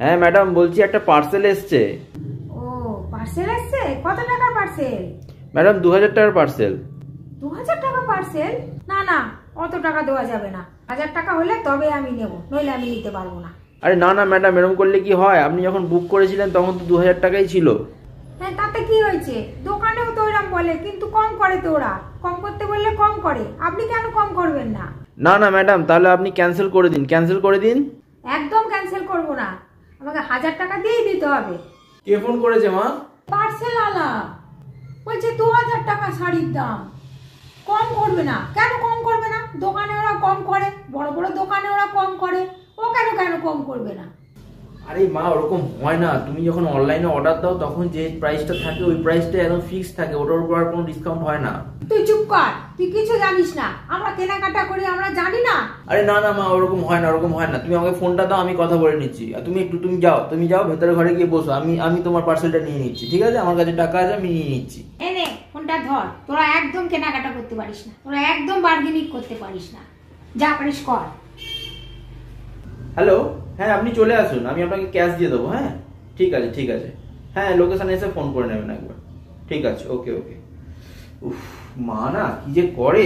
হ্যাঁ ম্যাডাম, বলছি একটা পার্সেল এসছে। ও পার্সেল এসছে? কত টাকার পার্সেল? ম্যাডাম 2000 টাকার পার্সেল। 2000 টাকা পার্সেল? না না, অত টাকা দেওয়া যাবে না। 1000 টাকা হলে তবে আমি নেব, নইলে আমি নিতে পারবো না। আরে না না ম্যাডাম, এরকম করলে কি হয়? আপনি যখন বুক করেছিলেন তখন তো 2000 টাকাই ছিল। হ্যাঁ, তাতে কি হয়েছে? দোকানেও তো ওইরকম বলে, কিন্তু কম করে তো ওরা। কম করতে বললে কম করে, আপনি কেন কম করবেন না? না না ম্যাডাম, তাহলে আপনি ক্যান্সেল করে দিন, ক্যান্সেল করে দিন। একদম ক্যান্সেল করব না, আমাকে 1000 টাকা দিয়েই দিতে হবে। কে ফোন করেছে মা? পার্সেল আলা বলছে 2000 টাকা শাড়ির দাম। কম করবে না? কেন কম করবে না? দোকানে ওরা কম করে, বড় বড় দোকানে ওরা কম করে, ও কেন কেন কম করবে না? আরে মা, ওরকম হয় না। তুমি যখন অনলাইনে অর্ডার দাও তখন যে প্রাইসটা থাকে ওই প্রাইসটা একদম ফিক্স থাকে, ওটার উপর আর কোনো ডিসকাউন্ট হয় না। তুই চুপ কর, তুই কিছু জানিস না। আমরা কেনাকাটা করি, আমরা জানি না। আরে না না মা, ওরকম হয় না, ওরকম হয় না। তুমি আমাকে ফোনটা দাও, আমি কথা বলে নিচ্ছি। আর তুমি যাও ভেতরে ঘরে গিয়ে বসো, আমি তোমার পার্সেলটা নিয়ে নিচ্ছি, ঠিক আছে? আমার কাছে টাকা আছে, আমি নিয়ে নিচ্ছি। এনে ফোনটা ধর। তোরা একদম কেনাকাটা করতে পারিস না, তোরা একদম বার্গেনিং করতে পারিস না। যা পারিস কর। হ্যালো, হ্যাঁ আপনি চলে আসুন, আমি আপনাকে ক্যাশ দিয়ে দেবো। হ্যাঁ ঠিক আছে, ঠিক আছে। হ্যাঁ লোকেশনে এসে ফোন করে নেবেন একবার। ঠিক আছে, ওকে ওকে। উফ, মা না কি যে করে।